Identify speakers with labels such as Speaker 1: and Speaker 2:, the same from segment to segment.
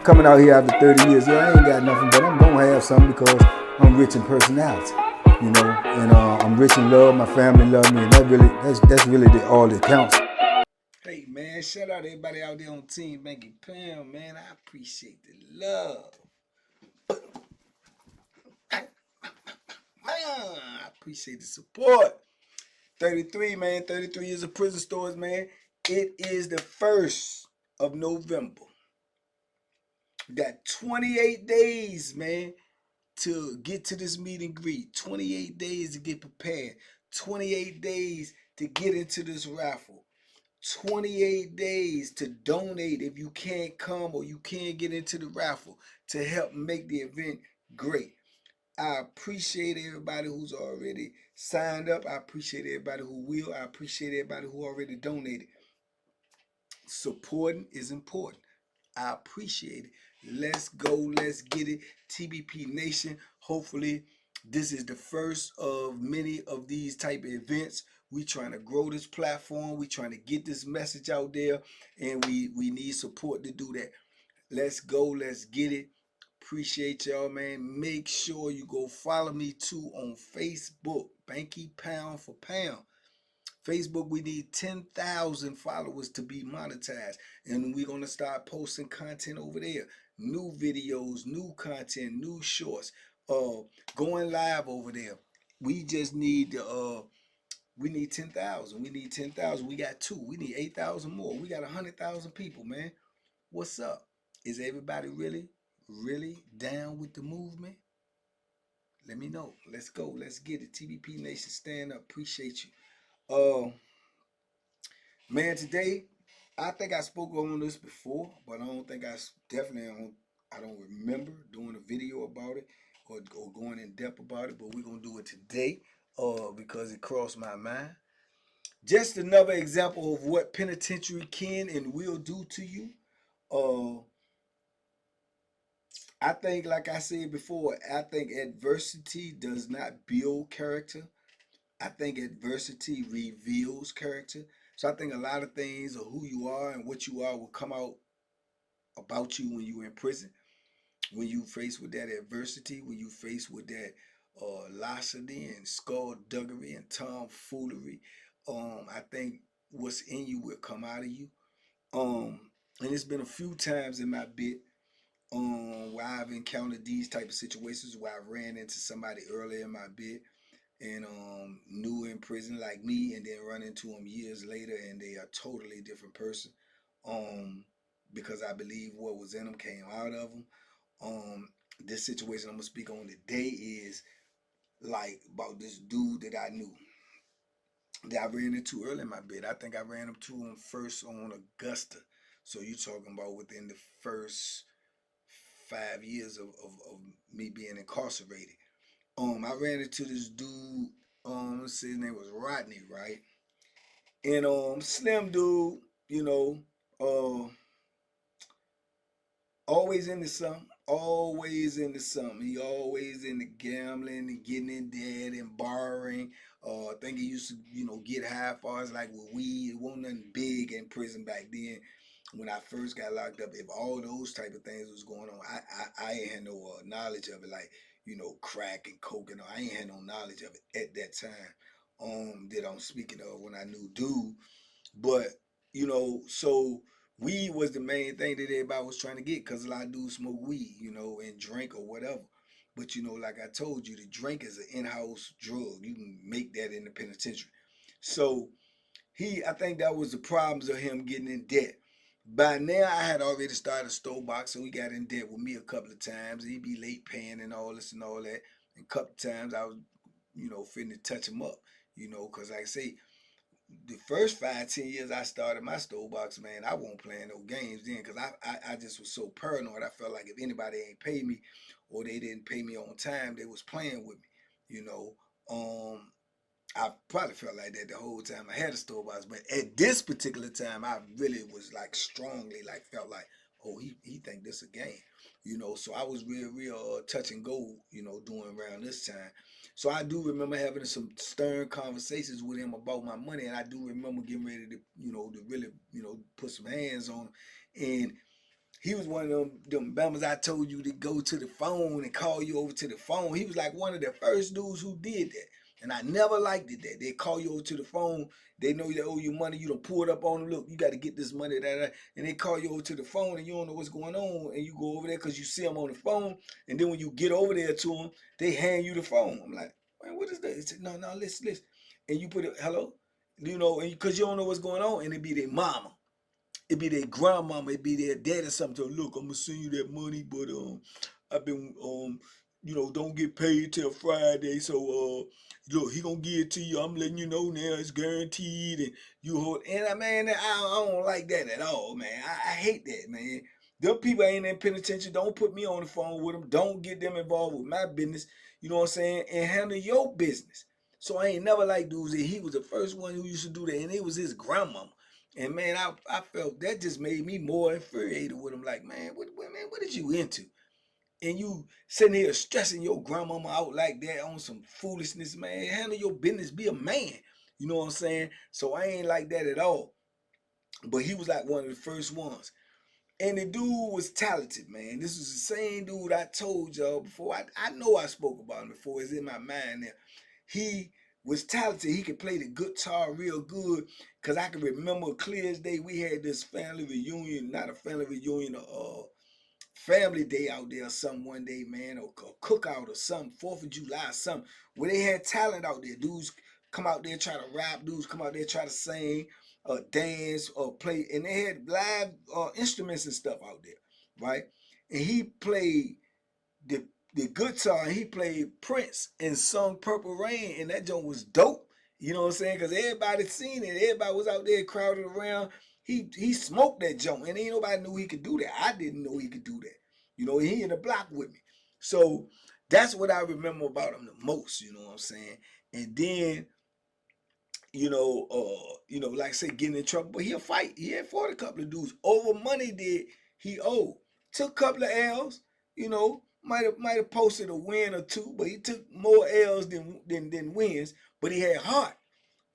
Speaker 1: coming out here after 30 years. Yeah, I ain't got nothing, but I'm gonna have something because I'm rich in personality, you know, and I'm rich in love. My family love me, and that's really all that counts. Hey man, shout out to everybody out there on Team Banky Pound, man. I appreciate the love. Man, I appreciate the support. 33, man. 33 years of prison stories, man. It is the 1st of November. We got 28 days, man, to get to this meet and greet. 28 days to get prepared. 28 days to get into this raffle. 28 days to donate if you can't come or you can't get into the raffle to help make the event great. I appreciate everybody who's already signed up. I appreciate everybody who will. I appreciate everybody who already donated. Supporting is important. I appreciate it. Let's go. Let's get it. TBP Nation. Hopefully, this is the first of many of these type of events. We trying to grow this platform. We trying to get this message out there, and we need support to do that. Let's go. Let's get it. Appreciate y'all, man. Make sure you go follow me too on Facebook. Banky Pound for Pound. Facebook, we need 10,000 followers to be monetized. And we're going to start posting content over there. New videos, new content, new shorts. Going live over there. We just need we need 10,000. We need 10,000. We got 2. We need 8,000 more. We got 100,000 people, man. What's up? Is everybody really down with the movement? Let me know. Let's go. Let's get it. TBP Nation, stand up. Appreciate you. Man, today I think I spoke on this before, but I don't think I don't remember doing a video about it or going in depth about it. But we're gonna do it today, because it crossed my mind. Just another example of what penitentiary can and will do to you. Uh, I think, like I said before, I think adversity does not build character. I think adversity reveals character. So I think a lot of things of who you are and what you are will come out about you when you're in prison, when you face with that adversity, when you face with that larceny and skullduggery and tomfoolery. I think what's in you will come out of you. And it's been a few times in my bit where I've encountered these type of situations where I ran into somebody earlier in my bit and new in prison like me, and then run into them years later and they are a totally different person, because I believe what was in them came out of them. This situation I'm gonna speak on today is like about this dude that I knew that I ran into early in my bid. I think I ran into him first on Augusta. So you're talking about within the first 5 years of me being incarcerated. I ran into this dude. Let's see, his name was Rodney, right? And slim dude, you know, always into something, always into something. He always into gambling and getting in debt and borrowing. I think he used to, get high far as like with weed. It wasn't nothing big in prison back then. When I first got locked up, if all those type of things was going on, I ain't had no knowledge of it, like crack and coke and all. I ain't had no knowledge of it at that time. That I'm speaking of when I knew dude, but so weed was the main thing that everybody was trying to get because a lot of dudes smoke weed, and drink or whatever. But like I told you, the drink is an in-house drug. You can make that in the penitentiary. So I think that was the problems of him getting in debt. By now, I had already started a store box, so he got in debt with me a couple of times. He'd be late paying and all this and all that. And a couple of times I was, finna touch him up, because like I say, the first 5, 10 years I started my store box, man, I wasn't playing no games then because I just was so paranoid. I felt like if anybody ain't pay me or they didn't pay me on time, they was playing with me, you know. I probably felt like that the whole time I had a store box, but at this particular time, I really was like strongly like felt like, oh, he think this a game, So I was real touch and go, doing around this time. So I do remember having some stern conversations with him about my money, and I do remember getting ready to, to really, put some hands on him. And He was one of them Bama's I told you to go to the phone and call you over to the phone. He was like one of the first dudes who did that. And I never liked it that. They call you over to the phone. They know they owe you money. You don't pull it up on them. Look, you got to get this money. And they call you over to the phone and you don't know what's going on. And you go over there because you see them on the phone. And then when you get over there to them, they hand you the phone. I'm like, man, what is that? He said, no, listen. And you put it, hello? You know, because you don't know what's going on. And it be their mama. It be their grandmama, it be their dad or something. Look, I'm gonna send you that money, but I've been don't get paid till Friday. So look, he gonna give it to you. I'm letting you know now, it's guaranteed, and you hold. And I don't like that at all, man. I hate that, man. Them people ain't in penitentiary. Don't put me on the phone with them. Don't get them involved with my business. You know what I'm saying? And handle your business. So I ain't never liked dudes. And he was the first one who used to do that, and it was his grandmama. And man, I felt that just made me more infuriated with him. Like, man, what did you into? And you sitting here stressing your grandmama out like that on some foolishness, man. Handle your business, be a man. You know what I'm saying? So I ain't like that at all. But he was like one of the first ones. And the dude was talented, man. This was the same dude I told y'all before. I know I spoke about him before. It's in my mind now. He was talented. He could play the guitar real good. Cause I can remember clear as day we had this family reunion, not a family reunion, family day out there or something one day, man, or a cookout or something, 4th of July or something, where they had talent out there. Dudes come out there try to rap, dudes come out there try to sing, dance, or play, and they had live instruments and stuff out there, right? And he played the the guitar and he played Prince and sung Purple Rain, and that joint was dope. You know what I'm saying? Because everybody seen it. Everybody was out there crowded around. He smoked that joint, and ain't nobody knew he could do that. I didn't know he could do that. You know, he in the block with me. So that's what I remember about him the most. You know what I'm saying? And then like I said, getting in trouble, but he'll fight. He had fought a couple of dudes over money that he owed. Took a couple of L's, might have posted a win or two, but he took more L's than wins. But he had heart.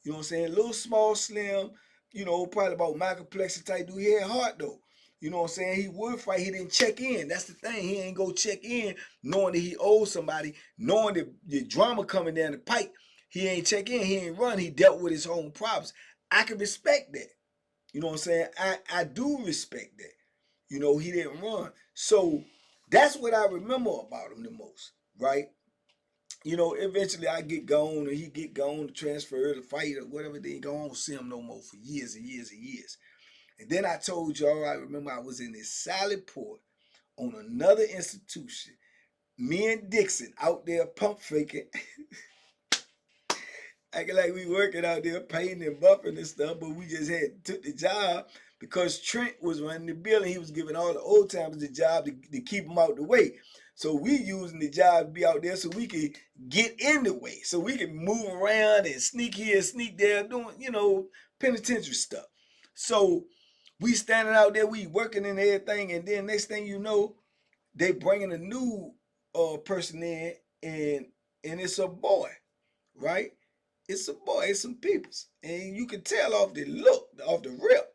Speaker 1: You know what I'm saying? Little small, slim, probably about my complexion type dude. He had heart though. You know what I'm saying? He would fight. He didn't check in. That's the thing. He ain't go check in knowing that he owed somebody, knowing the drama coming down the pipe. He ain't check in. He ain't run. He dealt with his own problems. I can respect that. You know what I'm saying? I do respect that. He didn't run. So that's what I remember about him the most, right? Eventually I get gone or he get gone to transfer to fight or whatever. They ain't gonna see him no more for years and years and years. And then I told y'all, I remember I was in this salad port on another institution. Me and Dixon out there pump faking, acting like we working out there painting and buffing and stuff, but we just had took the job because Trent was running the building. He was giving all the old timers the job to keep them out the way. So we using the job to be out there so we could get in the way, so we can move around and sneak here, sneak there, doing penitentiary stuff. So we standing out there, we working and everything, and then next thing you know, they bringing a new person in, and it's a boy, right? It's a boy, it's some peoples. And you can tell off the look, off the rip.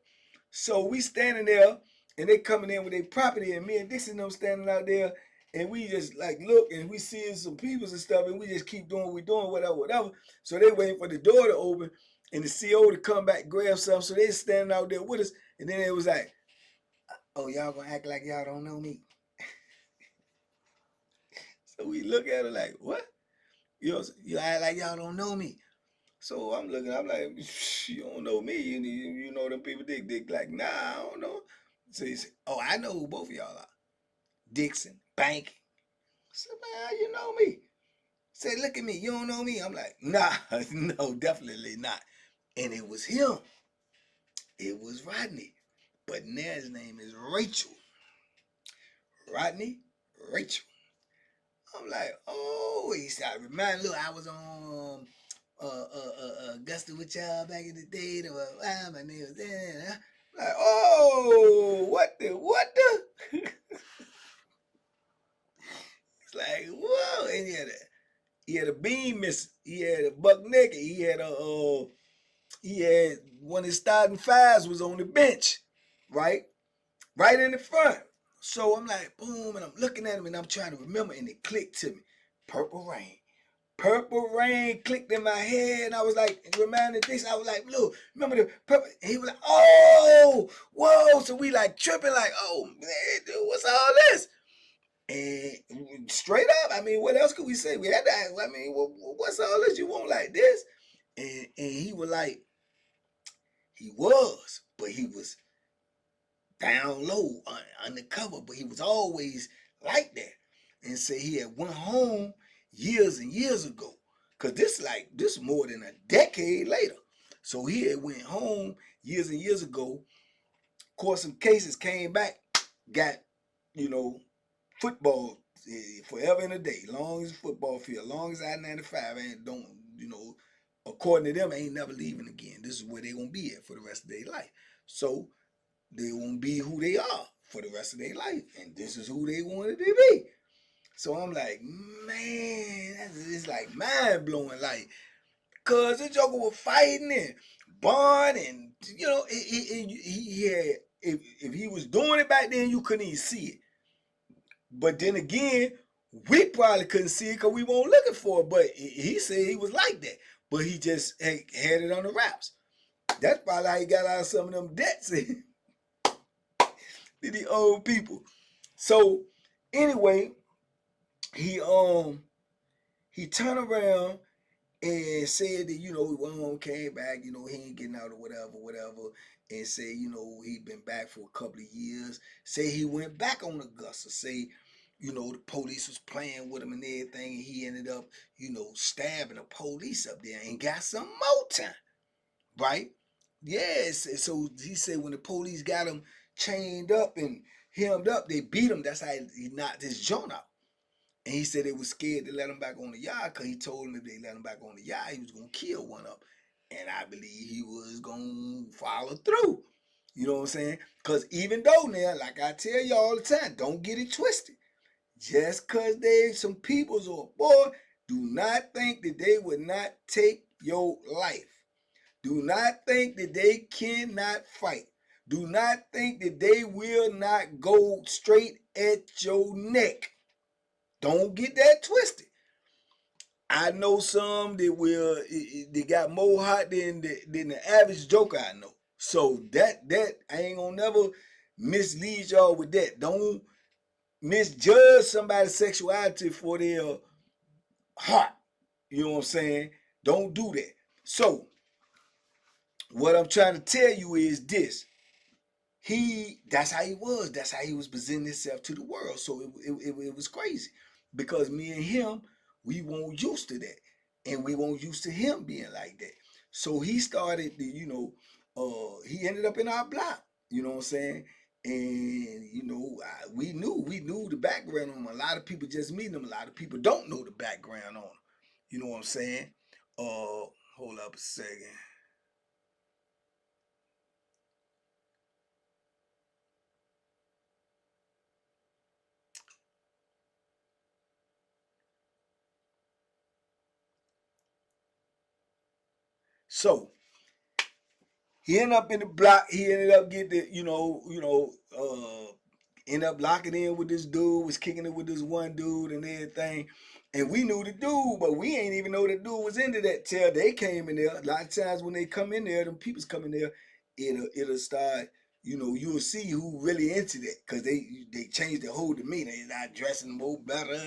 Speaker 1: So we standing there and they coming in with their property, and me and Dixon them standing out there, and we just like look and we seeing some peoples and stuff, and we just keep doing what we doing, whatever. So they waiting for the door to open and the CO to come back, grab something. So they standing out there with us, and then it was like, oh, y'all gonna act like y'all don't know me. So we look at her like, what? You act like y'all don't know me. So I'm looking, I'm like, you don't know me. You know them people dick like, nah, I don't know. So he said, oh, I know who both of y'all are. Dixon, Bank. I said, man, how you know me? Say, look at me, you don't know me? I'm like, nah, no, definitely not. And it was him. It was Rodney. But now his name is Rachel. Rodney, Rachel. I'm like, oh, he started reminding, look, I was on Augusta with y'all back in the day. My name was there. Like, oh, what the? It's like, whoa. And he had a beam missing. He had a buck naked. He had one of his starting fives was on the bench, right? Right in the front. So I'm like, boom, and I'm looking at him and I'm trying to remember, and it clicked to me. Purple Rain. Purple Rain clicked in my head, and I was like, reminded this. I was like, look, remember the purple? And he was like, oh, whoa. So we like tripping, like, oh man, dude, what's all this? And straight up, I mean, what else could we say? We had to ask, I mean, what's all this? You want like this? And he was like, he was, but he was down low, undercover, but he was always like that. And say he had went home years and years ago, cause this more than a decade later. So he had went home years and years ago. Of course, some cases came back, got you know football forever and a day, long as football field, long as I-95 ain't don't according to them ain't never leaving again. This is where they gonna be at for the rest of their life. So they won't be who they are for the rest of their life, and this is who they wanted to be. So I'm like, man, it's like mind blowing, like, cause the Joker was fighting and Bond, and he had if he was doing it back then, you couldn't even see it. But then again, we probably couldn't see it because we weren't looking for it. But he said he was like that, but he just had it on the wraps. That's probably how he got out of some of them debts. To the old people. So anyway, he he turned around and said that came back, he ain't getting out or whatever, and say he been back for a couple of years. Say he went back on Augusta. Say the police was playing with him and everything, and he ended up stabbing a police up there and got some more time, right? Yes. So he said when the police got him chained up and hemmed up, they beat him. That's how he knocked his joint out. And he said they was scared to let him back on the yard because he told them if they let him back on the yard, he was going to kill one of them. And I believe he was going to follow through. You know what I'm saying? Because even though now, like I tell you all the time, don't get it twisted. Just because they some peoples or boy, do not think that they would not take your life. Do not think that they cannot fight. Do not think that they will not go straight at your neck. Don't get that twisted. I know some that will they got more heart than the average joker I know. So that I ain't gonna never mislead y'all with that. Don't misjudge somebody's sexuality for their heart. You know what I'm saying? Don't do that. So what I'm trying to tell you is this. That's how he was. That's how he was presenting himself to the world. So it was crazy because me and him, we weren't used to that, and we weren't used to him being like that. So he started, he ended up in our block. You know what I'm saying? And we knew the background on him. A lot of people just meet him. A lot of people don't know the background on him. You know what I'm saying? Hold up a second. So he ended up in the block. He ended up getting the, ended up locking in with this dude, was kicking it with this one dude and everything. And we knew the dude, but we ain't even know the dude was into that till they came in there. A lot of times when they come in there, them people's come in there, it'll start, you'll see who really into that. Cause they changed their whole demeanor. They not dressing more better.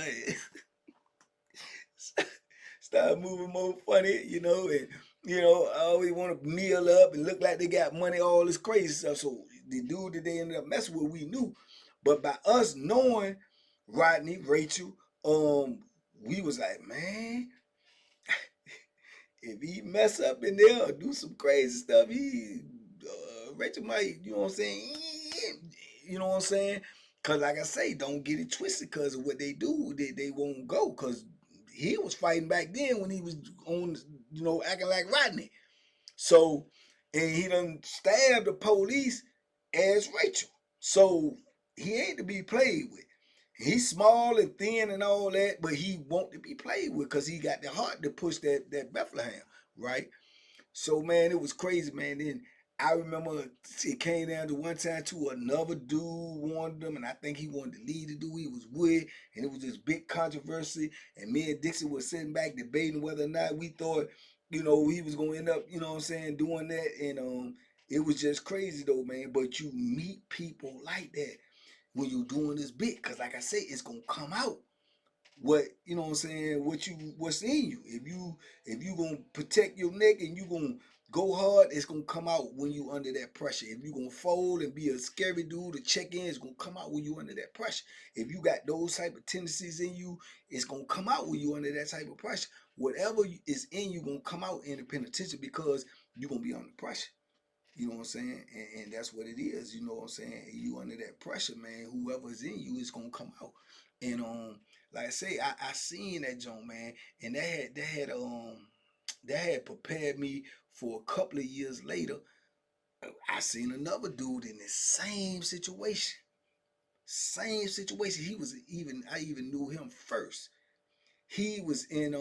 Speaker 1: Start moving more funny, and I always want to kneel up and look like they got money, all this crazy stuff. So the dude that they ended up messing with, we knew. But by us knowing Rodney, Rachel, we was like, man, if he mess up in there or do some crazy stuff, Rachel might, you know what I'm saying? You know what I'm saying? Cause like I say, don't get it twisted. Cause of what they do, they won't go. Cause he was fighting back then when he was on, acting like Rodney. So, and he done stabbed the police as Rachel. So he ain't to be played with. He's small and thin and all that, but he want to be played with because he got the heart to push that Bethlehem, right? So man, it was crazy, man. Then I remember it came down to one time to another dude wanted them, and I think he wanted to lead the dude he was with, and it was this big controversy. And me and Dixon was sitting back debating whether or not we thought, he was gonna end up, what I'm saying, doing that. And it was just crazy though, man. But you meet people like that when you're doing this bit, cause like I say, it's gonna come out what what I'm saying, what's in you. If you gonna protect your neck and you gonna go hard, it's gonna come out when you under that pressure. If you gonna fold and be a scary dude to check in, it's gonna come out when you under that pressure. If you got those type of tendencies in you, it's gonna come out when you under that type of pressure. Whatever is in you gonna come out in the penitentiary because you're gonna be under pressure. You know what I'm saying? And that's what it is. You know what I'm saying? You under that pressure, man. Whoever's in you is gonna come out. And like I say, I seen that joint, man, and that had prepared me for a couple of years later. I seen another dude in the same situation. Same situation. I even knew him first. He was in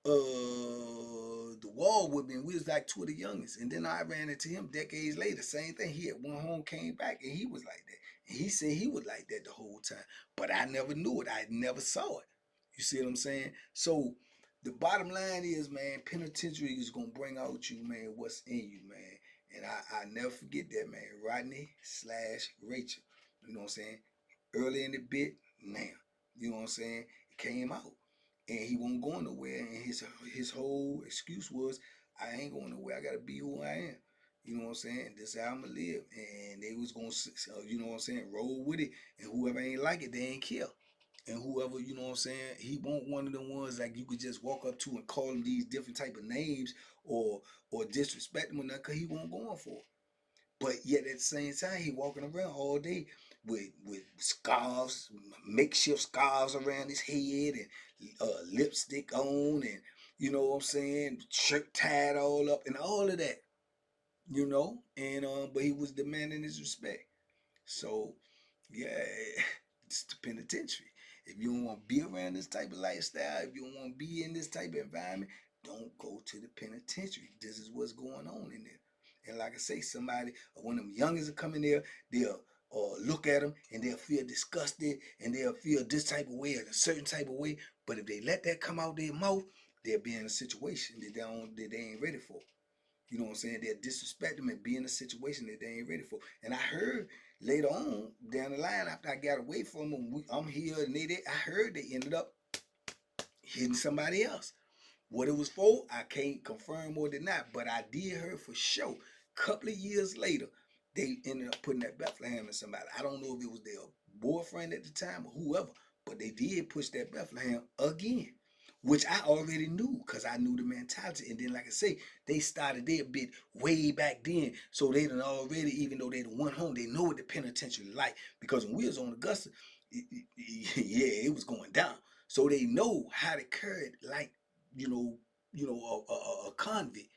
Speaker 1: the wall with me, and we was like two of the youngest. And then I ran into him decades later. Same thing. He had went home, came back, and he was like that. And he said he was like that the whole time. But I never knew it. I never saw it. You see what I'm saying? So the bottom line is, man, penitentiary is gonna bring out you, man, what's in you, man. And I never forget that, man. Rodney/Rachel. You know what I'm saying? Early in the bit, now. You know what I'm saying? It came out. And he wasn't going nowhere. And his whole excuse was, I ain't going nowhere. I gotta be who I am. You know what I'm saying? This is how I'm gonna live. And they was gonna, you know what I'm saying, roll with it. And whoever ain't like it, they ain't kill. And whoever, you know what I'm saying, he won't one of them ones like you could just walk up to and call him these different type of names or disrespect him or nothing, because he won't going for it. But yet at the same time, he walking around all day with scarves, makeshift scarves around his head, and lipstick on, and you know what I'm saying, shirt tied all up and all of that, and but he was demanding his respect. So yeah, it's the penitentiary. If you don't want to be around this type of lifestyle, if you don't want to be in this type of environment, don't go to the penitentiary. This is what's going on in there. And like I say, somebody, one of them youngins will come in there, they'll look at them and they'll feel disgusted and they'll feel this type of way or a certain type of way. But if they let that come out their mouth, they'll be in a situation that they ain't ready for. You know what I'm saying? They'll disrespect them and be in a situation that they ain't ready for. And I heard later on down the line, after I got away from them, I'm here and I heard they ended up hitting somebody else. What it was for, I can't confirm or deny, but I did hear for sure. Couple of years later, they ended up putting that Bethlehem in somebody. I don't know if it was their boyfriend at the time or whoever, but they did push that Bethlehem again, which I already knew because I knew the mentality. And then, like I say, they started their bit way back then, so they done already, even though they done went home, they know what the penitentiary like, because when we was on Augusta, it was going down. So they know how to carry it like, a convict.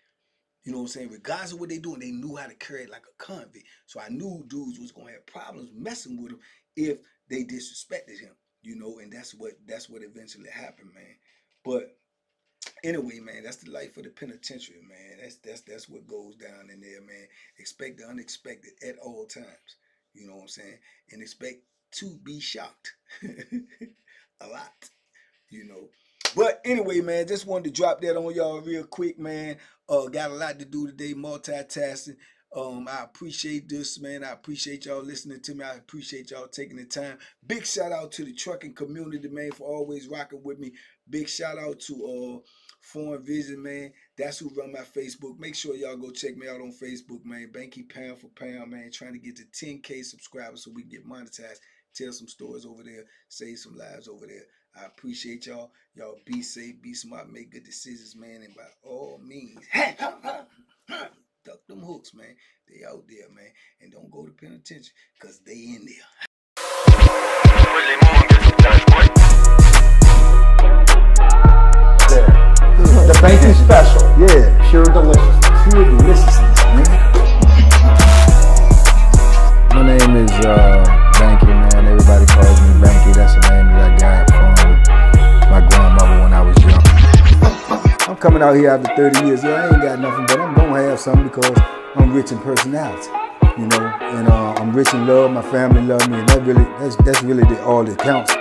Speaker 1: You know what I'm saying? Regardless of what they doing, they knew how to carry it like a convict. So I knew dudes was gonna have problems messing with him if they disrespected him. And that's what eventually happened, man. But anyway, man, that's the life of the penitentiary, man. That's what goes down in there, man. Expect the unexpected at all times. You know what I'm saying? And expect to be shocked a lot. But anyway, man, just wanted to drop that on y'all real quick, man. Got a lot to do today, multitasking. I appreciate this, man. I appreciate y'all listening to me. I appreciate y'all taking the time. Big shout out to the trucking community, man, for always rocking with me. Big shout out to Foreign Vision, man. That's who run my Facebook. Make sure y'all go check me out on Facebook, man. Banky Pound for Pound, man. Trying to get to 10K subscribers so we can get monetized. Tell some stories over there. Save some lives over there. I appreciate y'all. Y'all be safe, be smart, make good decisions, man. And by all means, duck them hooks, man. They out there, man. And don't go to penitentiary, because they in there.
Speaker 2: The banking special. Yeah. Pure deliciousness. Pure deliciousness, man.
Speaker 3: My name is Banky, man. Everybody calls me Banky. That's the name that I got from my grandmother when I was young. I'm coming coming out here after 30 years, yeah, I ain't got nothing, but I'm gonna have something because I'm rich in personality, you know, and I'm rich in love. My family love me, and that's really all that counts.